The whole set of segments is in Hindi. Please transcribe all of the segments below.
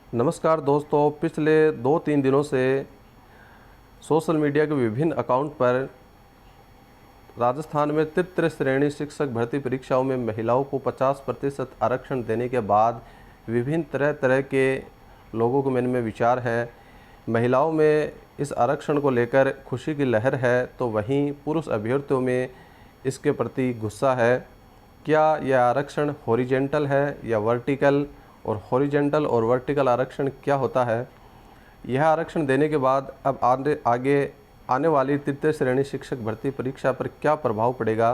नमस्कार दोस्तों, पिछले 2-3 दिनों से सोशल मीडिया के विभिन्न अकाउंट पर राजस्थान में तृतीय श्रेणी शिक्षक भर्ती परीक्षाओं में महिलाओं को 50% आरक्षण देने के बाद विभिन्न तरह तरह के लोगों के मन में विचार है। महिलाओं में इस आरक्षण को लेकर खुशी की लहर है, तो वहीं पुरुष अभ्यर्थियों में इसके प्रति गुस्सा है। क्या यह आरक्षण हॉरिजेंटल है या वर्टिकल, और हॉरिजेंटल और वर्टिकल आरक्षण क्या होता है? यह आरक्षण देने के बाद अब आगे आने वाली तृतीय श्रेणी शिक्षक भर्ती परीक्षा पर क्या प्रभाव पड़ेगा?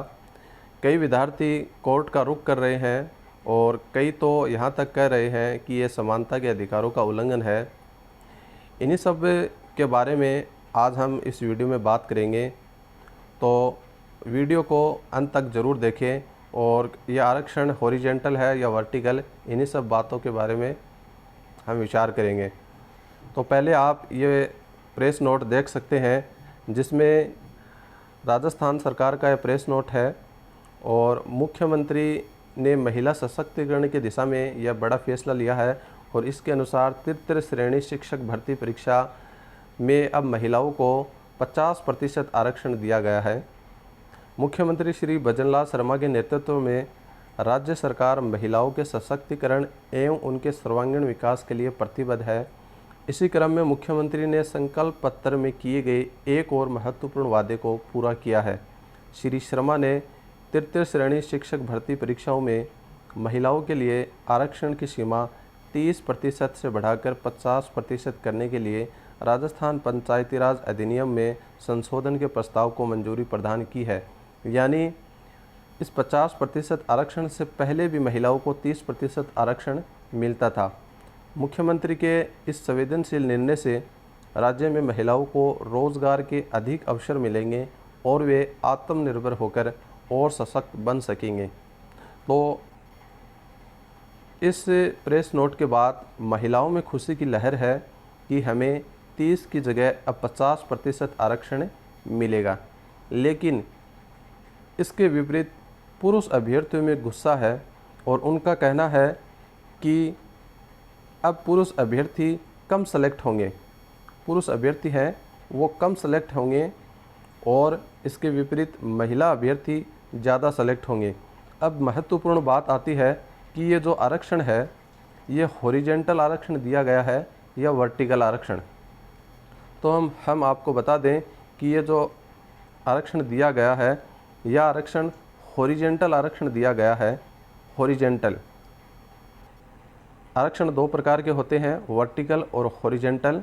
कई विद्यार्थी कोर्ट का रुख कर रहे हैं और कई तो यहाँ तक कह रहे हैं कि यह समानता के अधिकारों का उल्लंघन है। इन्हीं सब के बारे में आज हम इस वीडियो में बात करेंगे, तो वीडियो को अंत तक ज़रूर देखें। और यह आरक्षण हॉरिजेंटल है या वर्टिकल, इन्हीं सब बातों के बारे में हम विचार करेंगे। तो पहले आप ये प्रेस नोट देख सकते हैं, जिसमें राजस्थान सरकार का यह प्रेस नोट है और मुख्यमंत्री ने महिला सशक्तिकरण की दिशा में यह बड़ा फैसला लिया है। और इसके अनुसार तृतीय श्रेणी शिक्षक भर्ती परीक्षा में अब महिलाओं को 50% आरक्षण दिया गया है। मुख्यमंत्री श्री भजनलाल शर्मा के नेतृत्व में राज्य सरकार महिलाओं के सशक्तिकरण एवं उनके सर्वांगीण विकास के लिए प्रतिबद्ध है। इसी क्रम में मुख्यमंत्री ने संकल्प पत्र में किए गए एक और महत्वपूर्ण वादे को पूरा किया है। श्री शर्मा ने तृतीय श्रेणी शिक्षक भर्ती परीक्षाओं में महिलाओं के लिए आरक्षण की सीमा 30% से बढ़ाकर 50% करने के लिए राजस्थान पंचायती राज अधिनियम में संशोधन के प्रस्ताव को मंजूरी प्रदान की है। यानी इस 50% आरक्षण से पहले भी महिलाओं को 30% आरक्षण मिलता था। मुख्यमंत्री के इस संवेदनशील निर्णय से राज्य में महिलाओं को रोजगार के अधिक अवसर मिलेंगे और वे आत्मनिर्भर होकर और सशक्त बन सकेंगे। तो इस प्रेस नोट के बाद महिलाओं में खुशी की लहर है कि हमें 30 की जगह अब 50% आरक्षण मिलेगा। लेकिन इसके विपरीत पुरुष अभ्यर्थियों में गुस्सा है और उनका कहना है कि अब पुरुष अभ्यर्थी कम सेलेक्ट होंगे, पुरुष अभ्यर्थी हैं वो कम सेलेक्ट होंगे और इसके विपरीत महिला अभ्यर्थी ज़्यादा सेलेक्ट होंगे। अब महत्वपूर्ण बात आती है कि ये जो आरक्षण है, ये हॉरिजेंटल आरक्षण दिया गया है या वर्टिकल आरक्षण। तो हम आपको बता दें कि ये जो आरक्षण दिया गया है, यह आरक्षण हॉरिजेंटल आरक्षण दिया गया है। हॉरिजेंटल आरक्षण दो प्रकार के होते हैं, वर्टिकल और हॉरिजेंटल।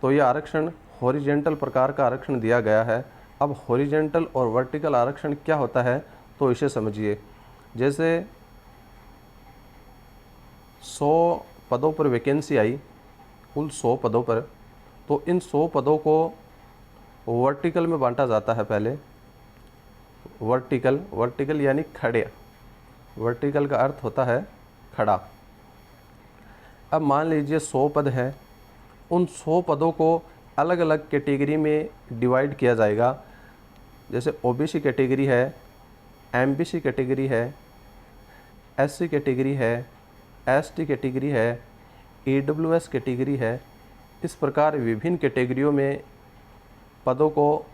तो यह आरक्षण हॉरिजेंटल प्रकार का आरक्षण दिया गया है। अब हॉरिजेंटल और वर्टिकल आरक्षण क्या होता है, तो इसे समझिए। जैसे 100 पदों पर वैकेंसी आई, कुल 100 पदों पर, तो इन 100 पदों को वर्टिकल में बांटा जाता है। पहले वर्टिकल यानी खड़े, वर्टिकल का अर्थ होता है खड़ा। अब मान लीजिए 100 पद हैं, उन 100 पदों को अलग अलग कैटेगरी में डिवाइड किया जाएगा। जैसे ओबीसी कैटेगरी है, एमबीसी कैटेगरी है, एससी कैटेगरी है, एसटी कैटेगरी है, ईडब्ल्यूएस कैटेगरी है। इस प्रकार विभिन्न कैटेगरियों में पदों को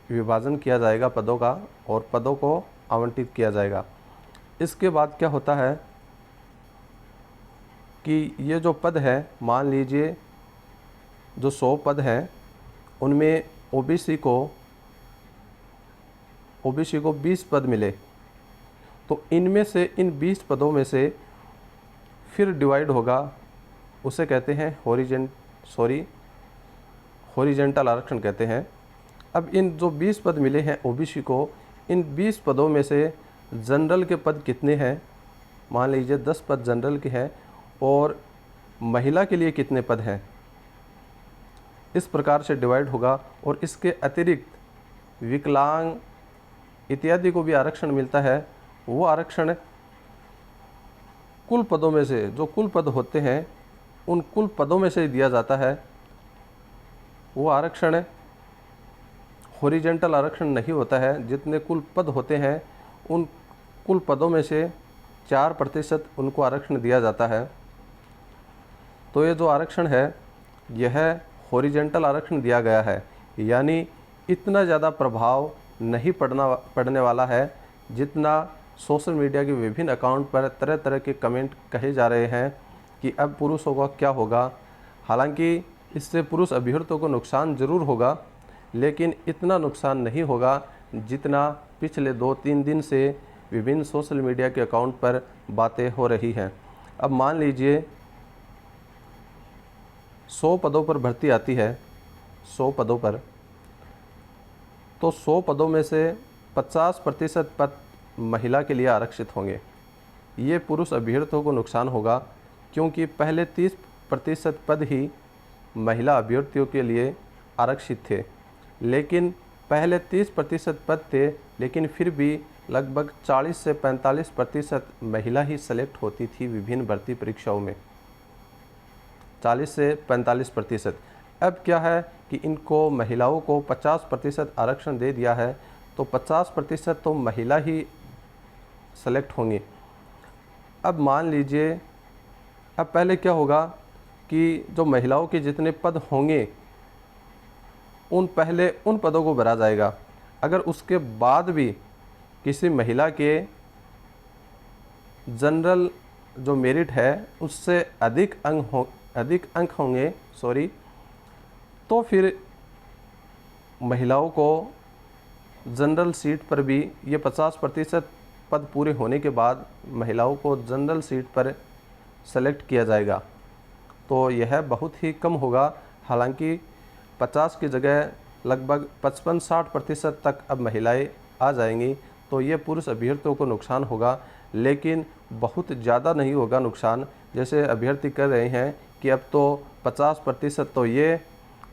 विभाजन किया जाएगा, पदों का, और पदों को आवंटित किया जाएगा। इसके बाद क्या होता है कि ये जो पद है, मान लीजिए जो 100 पद हैं, उनमें ओबीसी को 20 पद मिले, तो इनमें से इन 20 पदों में से फिर डिवाइड होगा, उसे कहते हैं हॉरिजेंटल आरक्षण कहते हैं। अब इन जो 20 पद मिले हैं ओबीसी को, इन 20 पदों में से जनरल के पद कितने हैं, मान लीजिए 10 पद जनरल के हैं, और महिला के लिए कितने पद हैं, इस प्रकार से डिवाइड होगा। और इसके अतिरिक्त विकलांग इत्यादि को भी आरक्षण मिलता है। वो आरक्षण कुल पदों में से, जो कुल पद होते हैं, उन कुल पदों में से दिया जाता है। वो आरक्षण हॉरिजेंटल आरक्षण नहीं होता है। जितने कुल पद होते हैं, उन कुल पदों में से 4% उनको आरक्षण दिया जाता है। तो ये जो आरक्षण है यह हॉरिजेंटल आरक्षण दिया गया है, यानी इतना ज़्यादा प्रभाव नहीं पड़ने वाला है जितना सोशल मीडिया के विभिन्न अकाउंट पर तरह तरह के कमेंट कहे जा रहे हैं कि अब पुरुषों का क्या होगा। हालांकि इससे पुरुष अभ्यर्थियों को नुकसान ज़रूर होगा, लेकिन इतना नुकसान नहीं होगा जितना पिछले 2-3 दिन से विभिन्न सोशल मीडिया के अकाउंट पर बातें हो रही हैं। अब मान लीजिए 100 पदों पर भर्ती आती है, 100 पदों पर, तो 100 पदों में से 50% पद महिला के लिए आरक्षित होंगे। ये पुरुष अभ्यर्थियों को नुकसान होगा, क्योंकि पहले 30% पद ही महिला अभ्यर्थियों के लिए आरक्षित थे। लेकिन पहले 30% पद थे, लेकिन फिर भी लगभग 40 से 45% महिला ही सेलेक्ट होती थी विभिन्न भर्ती परीक्षाओं में, 40 से 45%। अब क्या है कि इनको महिलाओं को 50% आरक्षण दे दिया है, तो 50% तो महिला ही सेलेक्ट होंगी। अब मान लीजिए, अब पहले क्या होगा कि जो महिलाओं के जितने पद होंगे उन पदों को भरा जाएगा। अगर उसके बाद भी किसी महिला के जनरल जो मेरिट है उससे अधिक अंक होंगे तो फिर महिलाओं को जनरल सीट पर भी ये 50% पद पूरे होने के बाद महिलाओं को जनरल सीट पर सेलेक्ट किया जाएगा। तो यह बहुत ही कम होगा। हालांकि 50 की जगह लगभग 55-60% तक अब महिलाएं आ जाएंगी, तो ये पुरुष अभ्यर्थियों को नुकसान होगा, लेकिन बहुत ज़्यादा नहीं होगा नुकसान। जैसे अभ्यर्थी कर रहे हैं कि अब तो 50% तो ये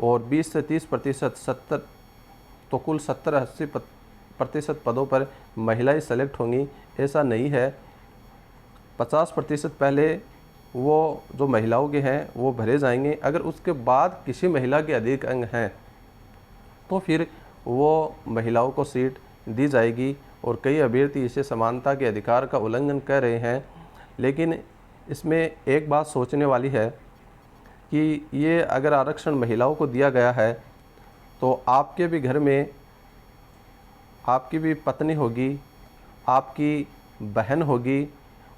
और 20 से 30% 70, तो कुल 70-80% पदों पर महिलाएं सेलेक्ट होंगी। ऐसा नहीं है, 50% पहले वो जो महिलाओं के हैं वो भरे जाएंगे। अगर उसके बाद किसी महिला के अधिक अंक हैं तो फिर वो महिलाओं को सीट दी जाएगी। और कई अभ्यर्थी इसे समानता के अधिकार का उल्लंघन कर रहे हैं। लेकिन इसमें एक बात सोचने वाली है कि ये अगर आरक्षण महिलाओं को दिया गया है तो आपके भी घर में आपकी भी पत्नी होगी, आपकी बहन होगी,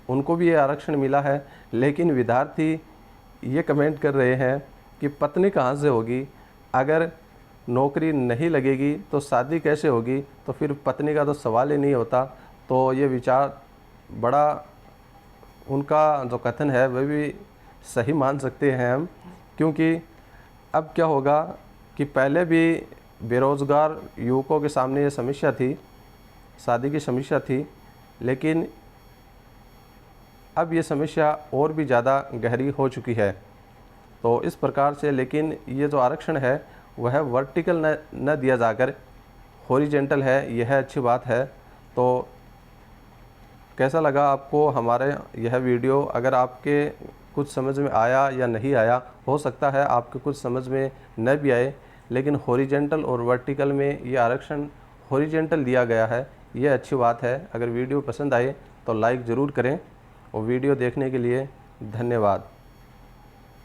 उनको भी ये आरक्षण मिला है। लेकिन विद्यार्थी ये कमेंट कर रहे हैं कि पत्नी कहाँ से होगी, अगर नौकरी नहीं लगेगी तो शादी कैसे होगी, तो फिर पत्नी का तो सवाल ही नहीं होता। तो ये विचार बड़ा, उनका जो कथन है वह भी सही मान सकते हैं हम, क्योंकि अब क्या होगा कि पहले भी बेरोज़गार युवकों के सामने ये समस्या थी, शादी की समस्या थी, लेकिन अब ये समस्या और भी ज़्यादा गहरी हो चुकी है। तो इस प्रकार से, लेकिन ये जो आरक्षण है वह वर्टिकल न दिया जाकर हॉरिजेंटल है, यह अच्छी बात है। तो कैसा लगा आपको हमारे यह वीडियो? अगर आपके कुछ समझ में आया या नहीं आया, हो सकता है आपके कुछ समझ में न भी आए, लेकिन हॉरिजेंटल और वर्टिकल में ये आरक्षण हॉरिजेंटल दिया गया है, ये अच्छी बात है। अगर वीडियो पसंद आए तो लाइक ज़रूर करें, और वीडियो देखने के लिए धन्यवाद।